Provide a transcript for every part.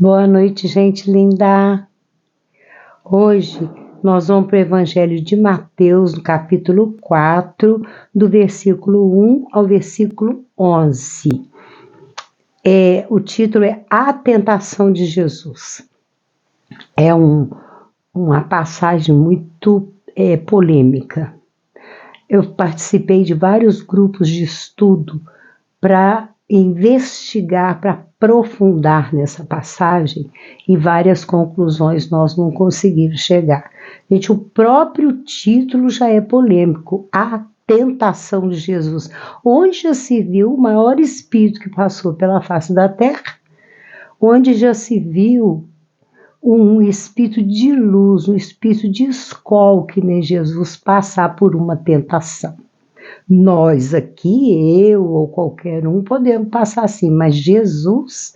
Boa noite, gente linda. Hoje nós vamos para o Evangelho de Mateus, no capítulo 4, do versículo 1 ao versículo 11. O título é A Tentação de Jesus. É uma passagem muito polêmica. Eu participei de vários grupos de estudo para investigar, para aprofundar nessa passagem, e várias conclusões nós não conseguimos chegar. Gente, o próprio título já é polêmico, A Tentação de Jesus. Onde já se viu o maior espírito que passou pela face da terra? Onde já se viu um espírito de luz, um espírito de escol que nem Jesus passar por uma tentação? Nós aqui, eu ou qualquer um, podemos passar assim, mas Jesus,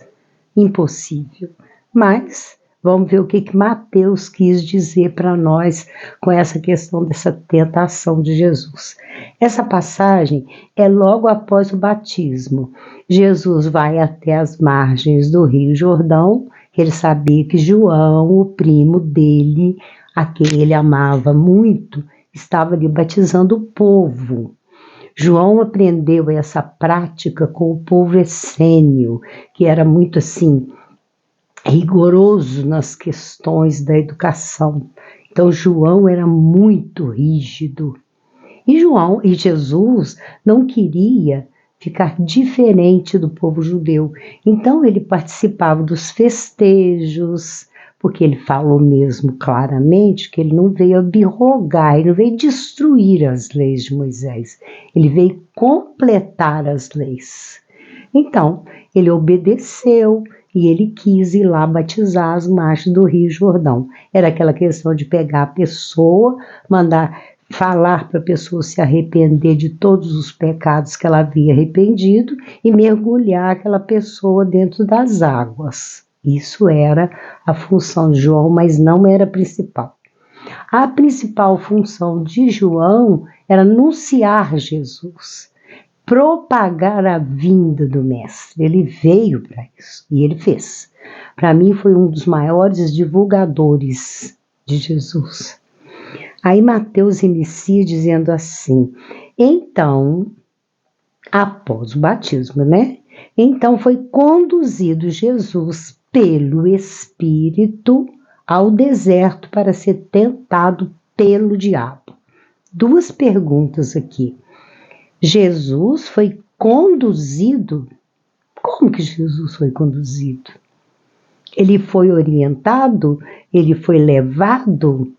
impossível. Mas vamos ver o que Mateus quis dizer para nós com essa questão dessa tentação de Jesus. Essa passagem é logo após o batismo. Jesus vai até as margens do Rio Jordão, que ele sabia que João, o primo dele, a quem ele amava muito, estava ali batizando o povo. João aprendeu essa prática com o povo essênio, que era muito assim, rigoroso nas questões da educação. Então João era muito rígido. E Jesus não queria ficar diferente do povo judeu. Então ele participava dos festejos, porque ele falou mesmo claramente que ele não veio abrogar, ele não veio destruir as leis de Moisés, ele veio completar as leis. Então, ele obedeceu e ele quis ir lá batizar as margens do Rio Jordão. Era aquela questão de pegar a pessoa, mandar falar para a pessoa se arrepender de todos os pecados que ela havia arrependido e mergulhar aquela pessoa dentro das águas. Isso era a função de João, mas não era a principal. A principal função de João era anunciar Jesus, propagar a vinda do Mestre. Ele veio para isso e ele fez. Para mim foi um dos maiores divulgadores de Jesus. Aí Mateus inicia dizendo assim: então, após o batismo, Então foi conduzido Jesus pelo Espírito ao deserto para ser tentado pelo diabo. Duas perguntas aqui. Jesus foi conduzido? Como que Jesus foi conduzido? Ele foi orientado? Ele foi levado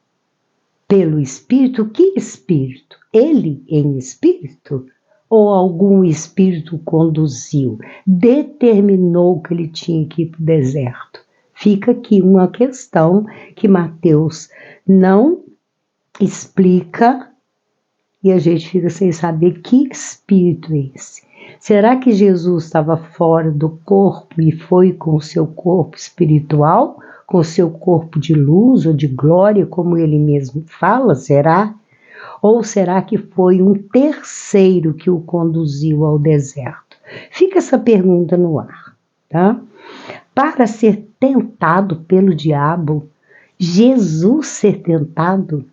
pelo Espírito? Que Espírito? Ele em espírito? Ou algum espírito conduziu, determinou que ele tinha que ir para o deserto? Fica aqui uma questão que Mateus não explica e a gente fica sem saber que espírito é esse. Será que Jesus estava fora do corpo e foi com o seu corpo espiritual, com o seu corpo de luz ou de glória, como ele mesmo fala? Será? Ou será que foi um terceiro que o conduziu ao deserto? Fica essa pergunta no ar, tá? Para ser tentado pelo diabo, Jesus ser tentado,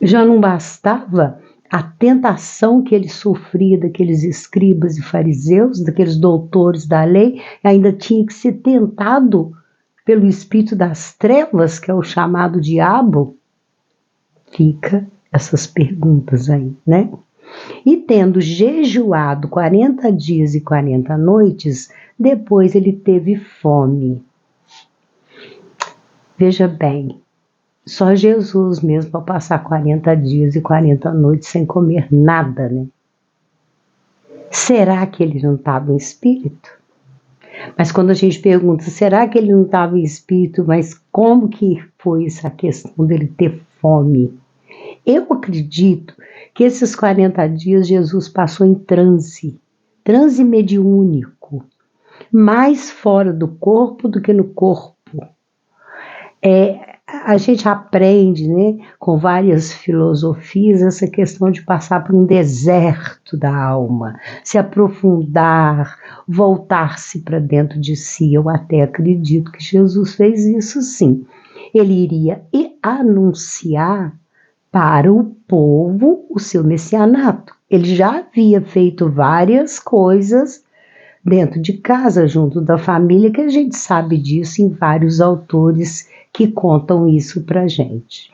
já não bastava a tentação que ele sofria daqueles escribas e fariseus, daqueles doutores da lei, ainda tinha que ser tentado pelo espírito das trevas, que é o chamado diabo? Fica essas perguntas aí, E tendo jejuado 40 dias e 40 noites, depois ele teve fome. Veja bem, só Jesus mesmo para passar 40 dias e 40 noites sem comer nada, Será que ele não estava em espírito? Mas quando a gente pergunta, será que ele não estava em espírito, mas como que foi essa questão dele ter fome? Eu acredito que esses 40 dias Jesus passou em transe mediúnico, mais fora do corpo do que no corpo. a gente aprende, né, com várias filosofias, essa questão de passar por um deserto da alma, se aprofundar, voltar-se para dentro de si. Eu até acredito que Jesus fez isso sim. Ele iria anunciar para o povo o seu messianato. Ele já havia feito várias coisas dentro de casa, junto da família, que a gente sabe disso em vários autores que contam isso pra gente.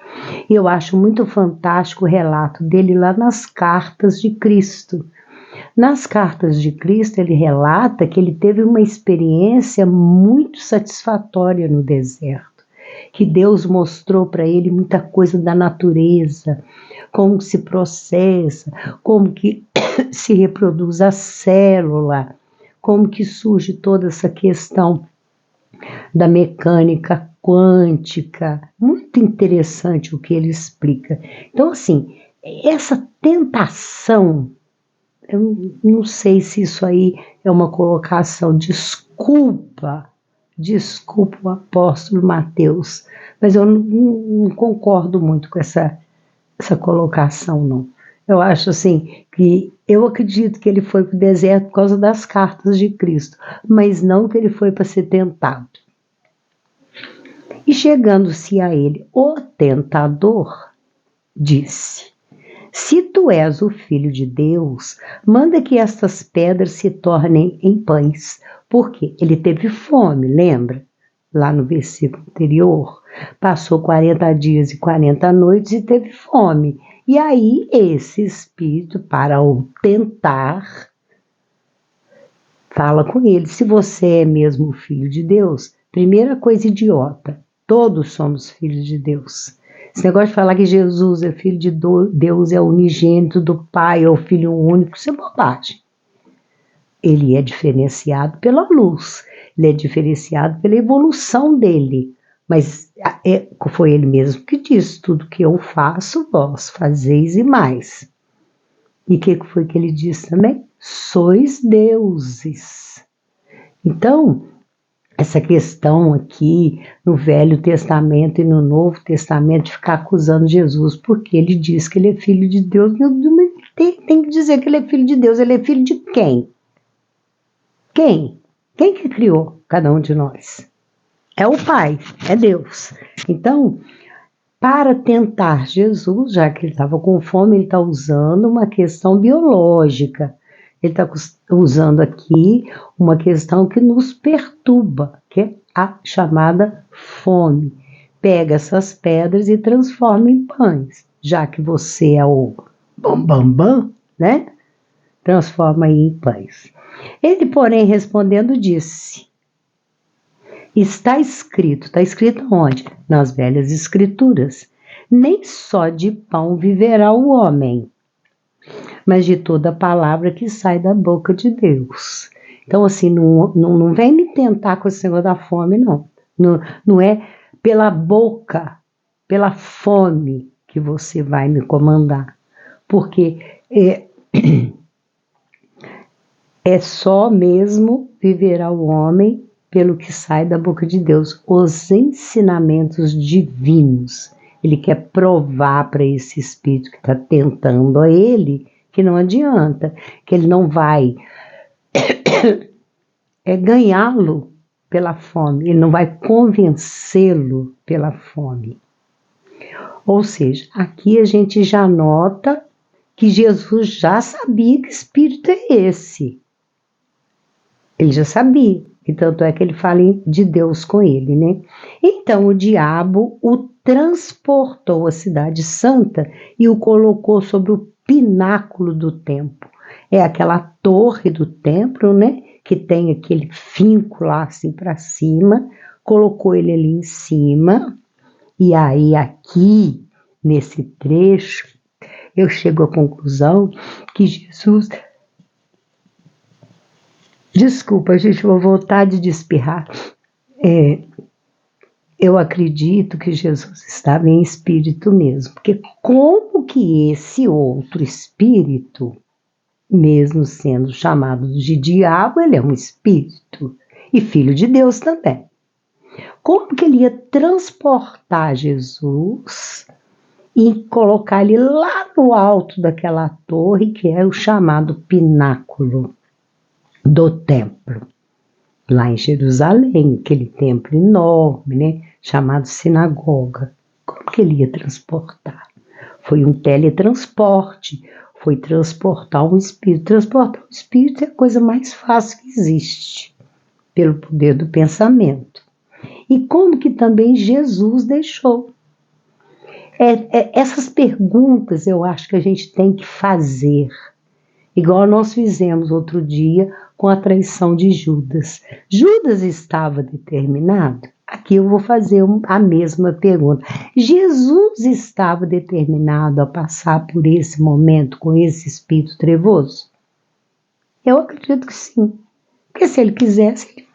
Eu acho muito fantástico o relato dele lá nas Cartas de Cristo. Nas Cartas de Cristo, ele relata que ele teve uma experiência muito satisfatória no deserto, que Deus mostrou para ele muita coisa da natureza, como se processa, como que se reproduz a célula, como que surge toda essa questão da mecânica quântica. Muito interessante o que ele explica. Então, assim, essa tentação, eu não sei se isso aí é uma colocação, desculpa o apóstolo Mateus, mas eu não concordo muito com essa colocação, não. Eu acho assim que eu acredito que ele foi para o deserto por causa das cartas de Cristo, mas não que ele foi para ser tentado. E chegando-se a ele, o tentador disse: se tu és o filho de Deus, manda que estas pedras se tornem em pães. Porque ele teve fome, lembra? Lá no versículo anterior, passou 40 dias e 40 noites e teve fome. E aí esse espírito, para o tentar, fala com ele: se você é mesmo filho de Deus, primeira coisa idiota, todos somos filhos de Deus. Esse negócio de falar que Jesus é filho de Deus, é unigênito do Pai, é o Filho único, isso é bobagem. Ele é diferenciado pela luz, ele é diferenciado pela evolução dele. Mas foi ele mesmo que disse: tudo que eu faço, vós fazeis e mais. E o que foi que ele disse também? Sois deuses. Então, essa questão aqui no Velho Testamento e no Novo Testamento de ficar acusando Jesus porque ele diz que ele é filho de Deus, tem que dizer que ele é filho de Deus. Ele é filho de quem? Quem? Quem que criou cada um de nós? É o Pai, é Deus. Então, para tentar Jesus, já que ele estava com fome, ele está usando uma questão biológica. Ele está usando aqui uma questão que nos perturba, que é a chamada fome. Pega essas pedras e transforma em pães. Já que você é o bam, né? Transforma aí em pães. Ele, porém, respondendo, disse: está escrito onde? Nas velhas escrituras. Nem só de pão viverá o homem, mas de toda palavra que sai da boca de Deus. Então, assim, não vem me tentar com esse negócio da fome, não. Não é pela boca, pela fome que você vai me comandar. Porque é só mesmo viverá o homem pelo que sai da boca de Deus, os ensinamentos divinos. Ele quer provar para esse espírito que está tentando a ele que não adianta, que ele não vai ganhá-lo pela fome, ele não vai convencê-lo pela fome. Ou seja, aqui a gente já nota que Jesus já sabia que espírito é esse. Ele já sabia, e tanto é que ele fala de Deus com ele, né? Então o diabo o transportou à cidade santa e o colocou sobre o pináculo do templo. É aquela torre do templo, né? Que tem aquele finco lá assim para cima, colocou ele ali em cima, e aí aqui, nesse trecho, eu chego à conclusão que Jesus... Desculpa, gente, vou voltar de espirrar. Eu acredito que Jesus estava em espírito mesmo, porque como que esse outro espírito, mesmo sendo chamado de diabo, ele é um espírito e filho de Deus também. como que ele ia transportar Jesus e colocar ele lá no alto daquela torre, que é o chamado pináculo do templo, lá em Jerusalém, aquele templo enorme, né, chamado sinagoga. Como que ele ia transportar? Foi um teletransporte, foi transportar um espírito. Transportar um espírito é a coisa mais fácil que existe, pelo poder do pensamento. E como que também Jesus deixou. Essas perguntas eu acho que a gente tem que fazer, igual nós fizemos outro dia com a traição de Judas. Judas estava determinado? Aqui eu vou fazer a mesma pergunta. Jesus estava determinado a passar por esse momento com esse espírito trevoso? Eu acredito que sim. Porque se ele quisesse, ele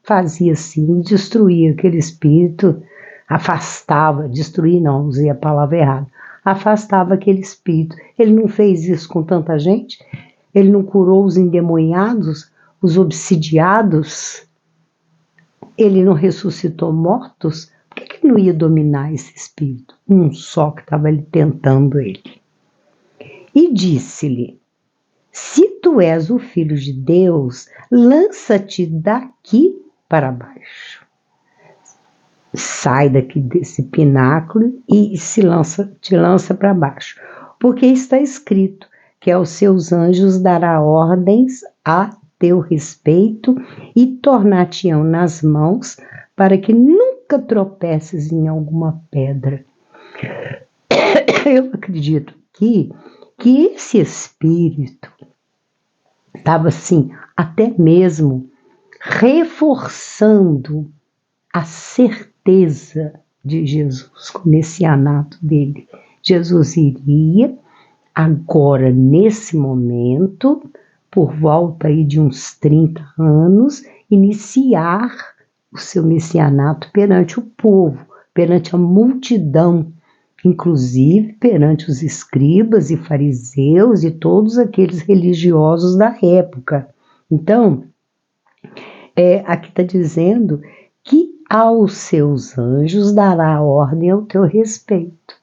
fazia assim, destruía aquele espírito, afastava, destruir não, usei a palavra errada, afastava aquele espírito. Ele não fez isso com tanta gente? Ele não curou os endemoniados, os obsidiados? Ele não ressuscitou mortos? Por que ele não ia dominar esse espírito? Um só que estava tentando ele. E disse-lhe: se tu és o Filho de Deus, lança-te daqui para baixo. Sai daqui desse pináculo e te lança para baixo. Porque está escrito que aos seus anjos dará ordens a teu respeito e tornar-te-ão nas mãos para que nunca tropeces em alguma pedra. Eu acredito que esse espírito estava assim, até mesmo reforçando a certeza de Jesus, com o messianato dele. Jesus iria agora, nesse momento, por volta aí de uns 30 anos, iniciar o seu messianato perante o povo, perante a multidão, inclusive perante os escribas e fariseus e todos aqueles religiosos da época. Então, aqui está dizendo que aos seus anjos dará ordem ao teu respeito.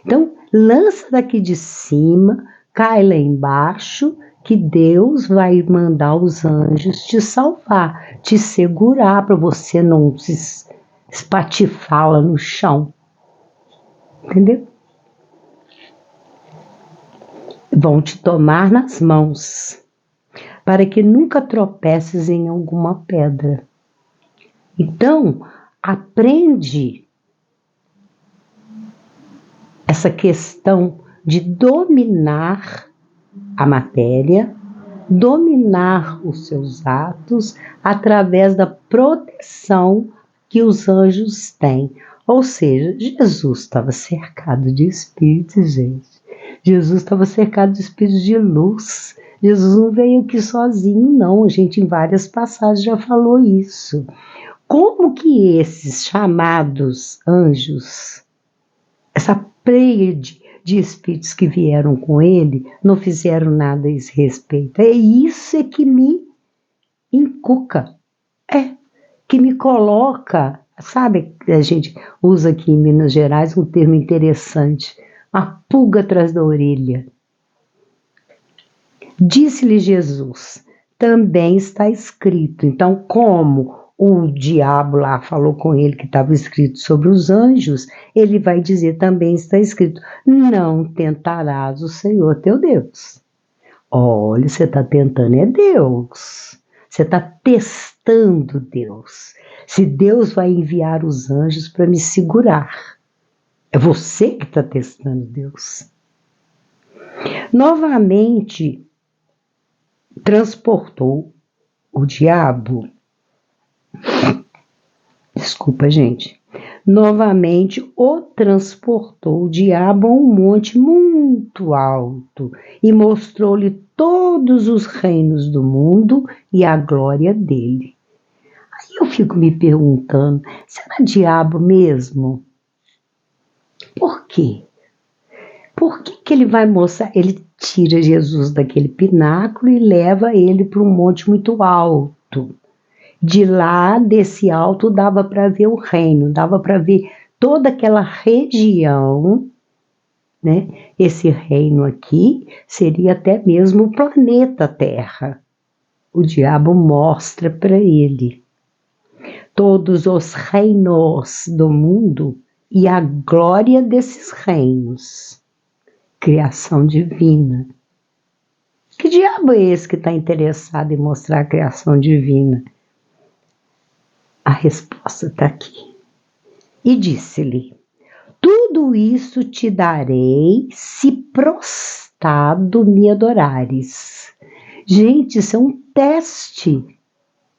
Então, lança daqui de cima, cai lá embaixo, que Deus vai mandar os anjos te salvar, te segurar para você não se espatifar lá no chão. Entendeu? Vão te tomar nas mãos, para que nunca tropeces em alguma pedra. Então, aprende essa questão de dominar a matéria, dominar os seus atos através da proteção que os anjos têm. Ou seja, Jesus estava cercado de espíritos, gente. Jesus estava cercado de espíritos de luz. Jesus não veio aqui sozinho, não. A gente em várias passagens já falou isso. Como que esses chamados anjos, essa pleiade de espíritos que vieram com ele, não fizeram nada a esse respeito? É isso que me encuca, que me coloca, sabe, a gente usa aqui em Minas Gerais um termo interessante, uma pulga atrás da orelha. Disse-lhe Jesus, também está escrito. Então, como o diabo lá falou com ele que estava escrito sobre os anjos, ele vai dizer, também está escrito, não tentarás o Senhor teu Deus. Olha, você está tentando é Deus. Você está testando Deus. Se Deus vai enviar os anjos para me segurar, é você que está testando Deus. Novamente, transportou o diabo. Desculpa, gente. Novamente o transportou o diabo a um monte muito alto e mostrou-lhe todos os reinos do mundo e a glória dele. Aí eu fico me perguntando, será diabo mesmo? Por quê? Por que ele vai mostrar? Ele tira Jesus daquele pináculo e leva ele para um monte muito alto. De lá, desse alto, dava para ver o reino, dava para ver toda aquela região, né? Esse reino aqui seria até mesmo o planeta Terra. O diabo mostra para ele todos os reinos do mundo e a glória desses reinos. Criação divina. Que diabo é esse que está interessado em mostrar a criação divina? A resposta está aqui. E disse-lhe: tudo isso te darei se prostrado me adorares. Gente, isso é um teste.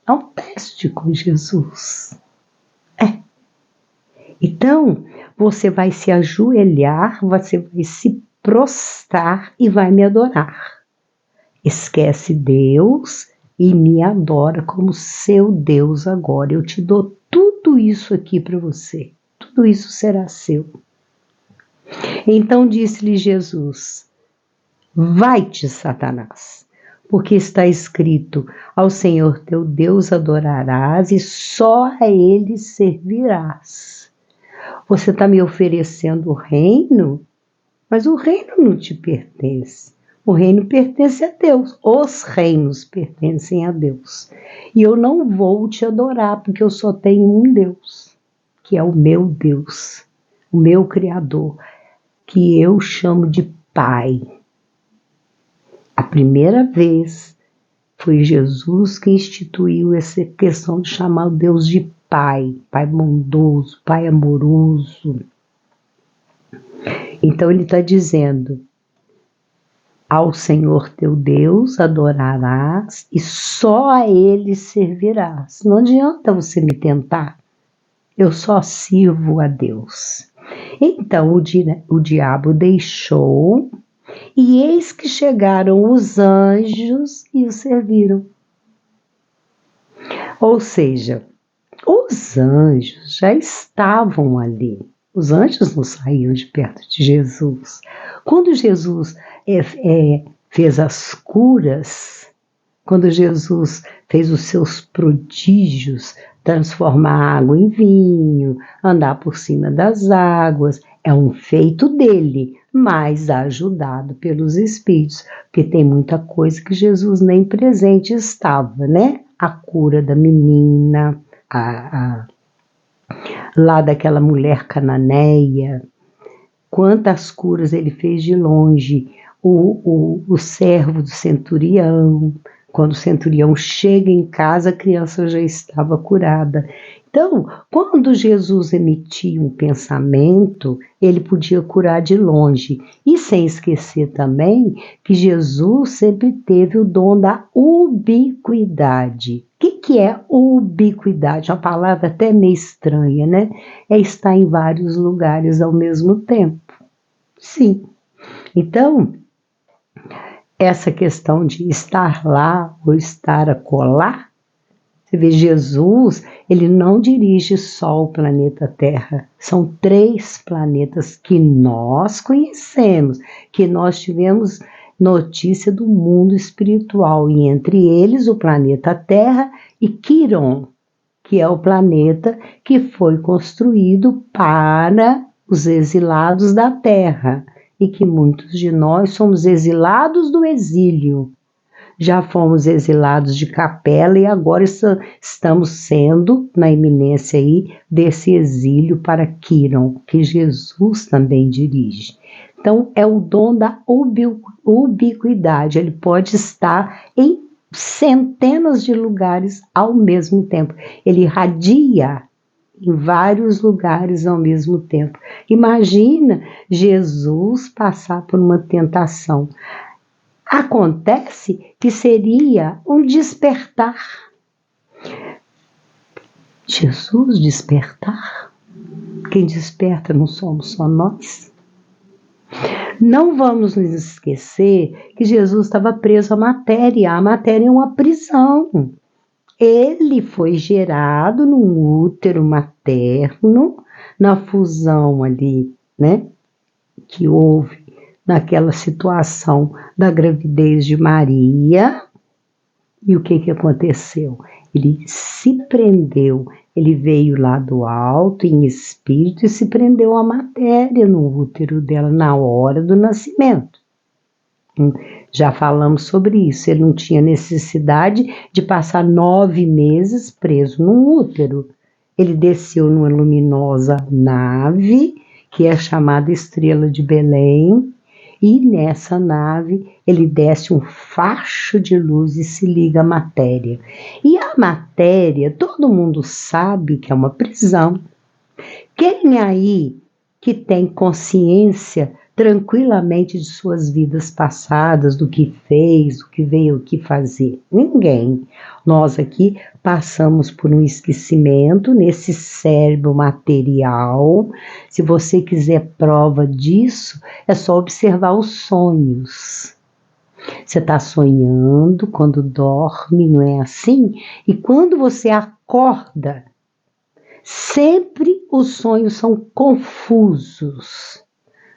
É um teste com Jesus. Então, você vai se ajoelhar, você vai se prostrar e vai me adorar. Esquece Deus e me adora como seu Deus agora. Eu te dou tudo isso aqui para você. Tudo isso será seu. Então disse-lhe Jesus: vai-te, Satanás, porque está escrito: ao Senhor teu Deus adorarás e só a Ele servirás. Você está me oferecendo o reino, mas o reino não te pertence. O reino pertence a Deus. Os reinos pertencem a Deus. E eu não vou te adorar, porque eu só tenho um Deus, que é o meu Deus, o meu Criador, que eu chamo de Pai. A primeira vez foi Jesus que instituiu essa questão de chamar o Deus de Pai, Pai bondoso, Pai amoroso. Então ele está dizendo: ao Senhor teu Deus adorarás e só a Ele servirás. Não adianta você me tentar, eu só sirvo a Deus. Então o diabo deixou, e eis que chegaram os anjos e o serviram. Ou seja, os anjos já estavam ali. Os anjos não saíam de perto de Jesus. Quando Jesus fez as curas, quando Jesus fez os seus prodígios, transformar água em vinho, andar por cima das águas, é um feito dele, mas ajudado pelos Espíritos, porque tem muita coisa que Jesus nem presente estava, né? A cura da menina, lá daquela mulher cananeia, quantas curas ele fez de longe, o servo do centurião, quando o centurião chega em casa, a criança já estava curada. Então, quando Jesus emitia um pensamento, ele podia curar de longe. E sem esquecer também que Jesus sempre teve o dom da ubiquidade. O que é ubiquidade? Uma palavra até meio estranha, né? É estar em vários lugares ao mesmo tempo. Sim. Então, essa questão de estar lá ou estar acolá, você vê, Jesus, ele não dirige só o planeta Terra. São 3 planetas que nós conhecemos, que nós tivemos notícia do mundo espiritual, e entre eles o planeta Terra e Quiron, que é o planeta que foi construído para os exilados da Terra, e que muitos de nós somos exilados do exílio. Já fomos exilados de Capela e agora estamos sendo na iminência aí desse exílio para Quiron, que Jesus também dirige. Então é o dom da ubiquidade, ele pode estar em centenas de lugares ao mesmo tempo. Ele irradia em vários lugares ao mesmo tempo. Imagina Jesus passar por uma tentação. Acontece que seria um despertar. Jesus despertar? Quem desperta não somos só nós? Não vamos nos esquecer que Jesus estava preso à matéria. A matéria é uma prisão. Ele foi gerado num útero materno, na fusão ali, né, que houve naquela situação da gravidez de Maria. E o que aconteceu? Ele se prendeu, ele veio lá do alto em espírito e se prendeu à matéria no útero dela na hora do nascimento. Já falamos sobre isso, ele não tinha necessidade de passar 9 meses preso num útero. Ele desceu numa luminosa nave, que é chamada Estrela de Belém, e nessa nave ele desce um facho de luz e se liga à matéria. E a matéria, todo mundo sabe que é uma prisão. Quem aí que tem consciência tranquilamente de suas vidas passadas, do que fez, do que veio aqui fazer? Ninguém. Nós aqui passamos por um esquecimento nesse cérebro material. Se você quiser prova disso, é só observar os sonhos. Você está sonhando quando dorme, não é assim? E quando você acorda, sempre os sonhos são confusos.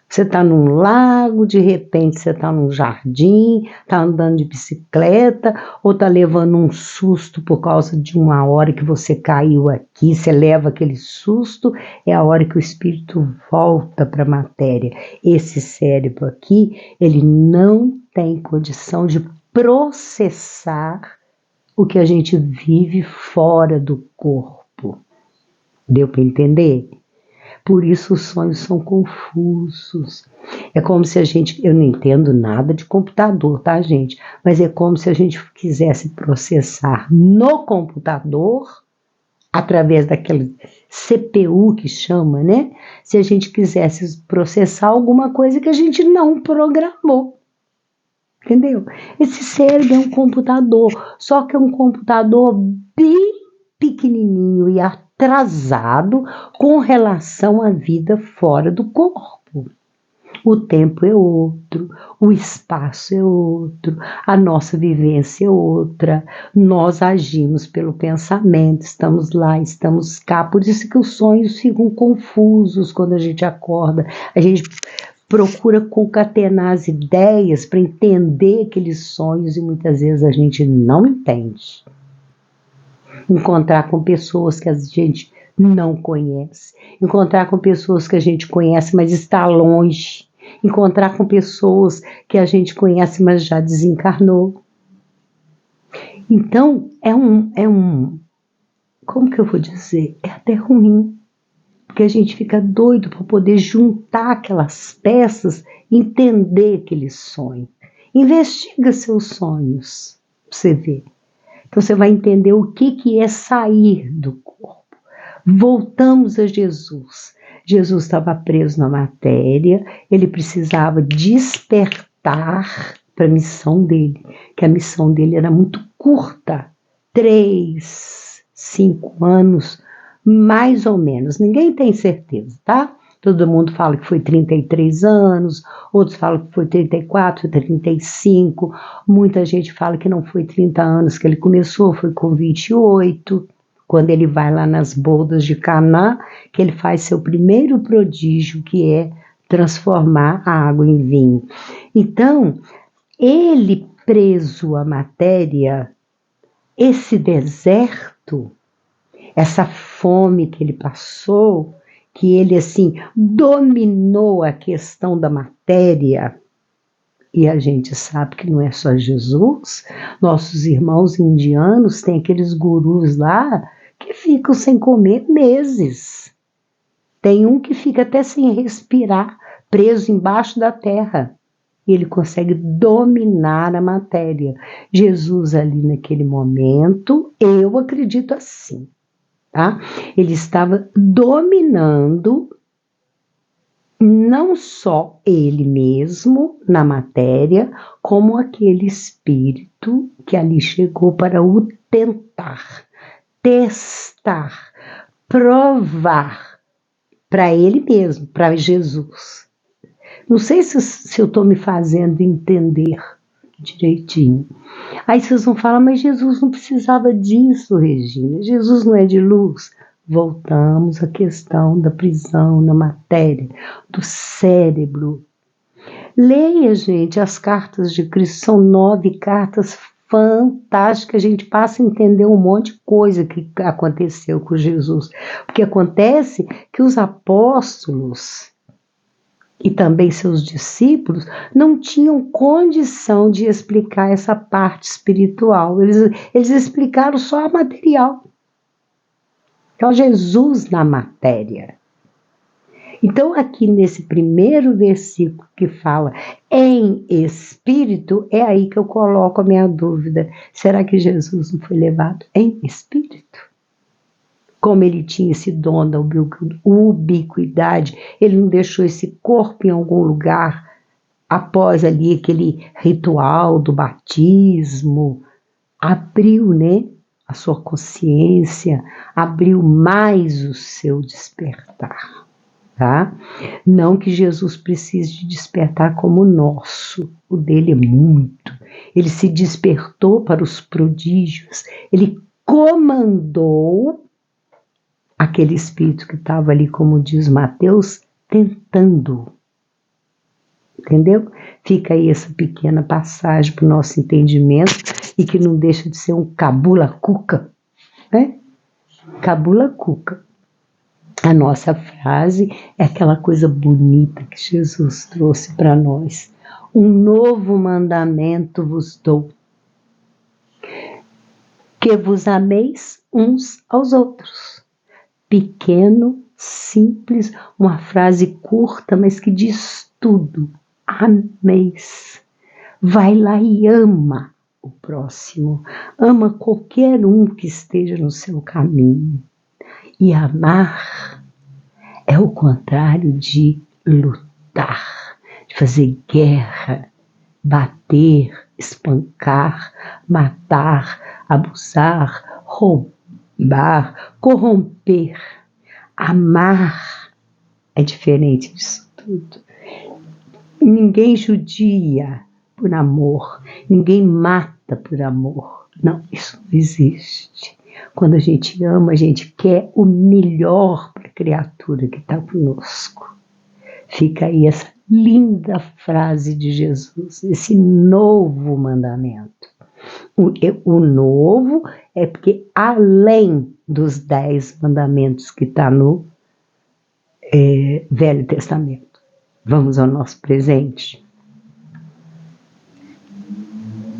Você está num lago, de repente você está num jardim, está andando de bicicleta, ou está levando um susto por causa de uma hora que você caiu aqui, você leva aquele susto, é a hora que o espírito volta para a matéria. Esse cérebro aqui, ele não tem condição de processar o que a gente vive fora do corpo. Deu para entender? Por isso os sonhos são confusos. É como se a gente, eu não entendo nada de computador, tá, gente? Mas é como se a gente quisesse processar no computador, através daquele CPU que chama, né? Se a gente quisesse processar alguma coisa que a gente não programou. Entendeu? Esse cérebro é um computador, só que é um computador bem pequenininho e atrasado com relação à vida fora do corpo. O tempo é outro, o espaço é outro, a nossa vivência é outra, nós agimos pelo pensamento, estamos lá, estamos cá, por isso que os sonhos ficam confusos quando a gente acorda, a gente procura concatenar as ideias para entender aqueles sonhos e muitas vezes a gente não entende. Encontrar com pessoas que a gente não conhece, encontrar com pessoas que a gente conhece, mas está longe, encontrar com pessoas que a gente conhece, mas já desencarnou. Então, como que eu vou dizer? É até ruim, porque a gente fica doido para poder juntar aquelas peças, entender aquele sonho. Investiga seus sonhos, para você ver. Então você vai entender o que é sair do corpo. Voltamos a Jesus. Jesus estava preso na matéria, ele precisava despertar para a missão dele, que a missão dele era muito curta, 3, 5 anos, mais ou menos. Ninguém tem certeza, tá? Todo mundo fala que foi 33 anos, outros falam que foi 34, 35, muita gente fala que não foi 30 anos que ele começou, foi com 28, quando ele vai lá nas bodas de Caná, que ele faz seu primeiro prodígio, que é transformar a água em vinho. Então, ele preso à matéria, esse deserto, essa fome que ele passou, que ele assim dominou a questão da matéria, e a gente sabe que não é só Jesus, nossos irmãos indianos têm aqueles gurus lá que ficam sem comer meses. Tem um que fica até sem respirar, preso embaixo da terra. E ele consegue dominar a matéria. Jesus ali naquele momento, eu acredito assim, tá? Ele estava dominando não só ele mesmo na matéria, como aquele espírito que ali chegou para o tentar, testar, provar para ele mesmo, para Jesus. Não sei se eu estou me fazendo entender direitinho. Aí vocês vão falar, mas Jesus não precisava disso, Regina. Jesus não é de luz. Voltamos à questão da prisão na matéria, do cérebro. Leia, gente, as cartas de Cristo. São 9 cartas fantástica, a gente passa a entender um monte de coisa que aconteceu com Jesus. Porque acontece que os apóstolos e também seus discípulos não tinham condição de explicar essa parte espiritual. Eles explicaram só a material. Então, Jesus na matéria. Então, aqui nesse primeiro versículo que fala em espírito, é aí que eu coloco a minha dúvida. Será que Jesus não foi levado em espírito? Como ele tinha esse dom da ubiquidade, ele não deixou esse corpo em algum lugar após ali aquele ritual do batismo, abriu, né, a sua consciência, abriu mais o seu despertar. Tá? Não que Jesus precise de despertar como o nosso, o dele é muito. Ele se despertou para os prodígios, ele comandou aquele espírito que estava ali, como diz Mateus, tentando. Entendeu? Fica aí essa pequena passagem para o nosso entendimento e que não deixa de ser um cabula-cuca, né? Cabula-cuca. A nossa frase é aquela coisa bonita que Jesus trouxe para nós. Um novo mandamento vos dou, que vos ameis uns aos outros. Pequeno, simples, uma frase curta, mas que diz tudo. Ameis. Vai lá e ama o próximo. Ama qualquer um que esteja no seu caminho. E amar é o contrário de lutar, de fazer guerra, bater, espancar, matar, abusar, roubar, corromper. Amar é diferente disso tudo. Ninguém judia por amor, ninguém mata por amor. Não, isso não existe. Quando a gente ama, a gente quer o melhor para a criatura que está conosco. Fica aí essa linda frase de Jesus, esse novo mandamento. O novo é porque além dos 10 mandamentos que está no Velho Testamento. Vamos ao nosso presente.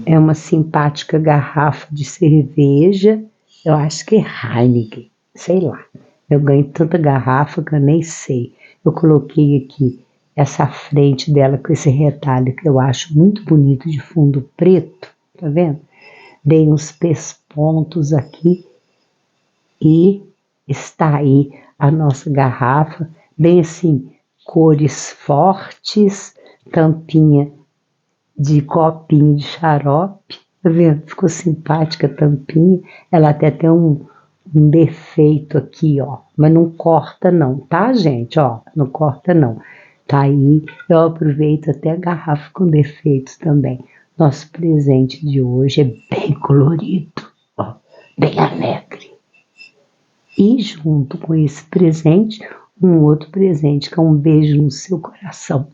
É uma simpática garrafa de cerveja, eu acho que é Heineken, sei lá. Eu ganho tanta garrafa que eu nem sei. Eu coloquei aqui essa frente dela com esse retalho que eu acho muito bonito de fundo preto, tá vendo? Dei uns pespontos aqui e está aí a nossa garrafa, bem assim, cores fortes, tampinha de copinho de xarope, tá vendo? Ficou simpática a tampinha, ela até tem um defeito aqui, ó, mas não corta não, tá, gente? Ó, não corta não. Tá aí, eu aproveito até a garrafa com defeitos também. Nosso presente de hoje é bem colorido, ó, bem alegre. E junto com esse presente, um outro presente que é um beijo no seu coração.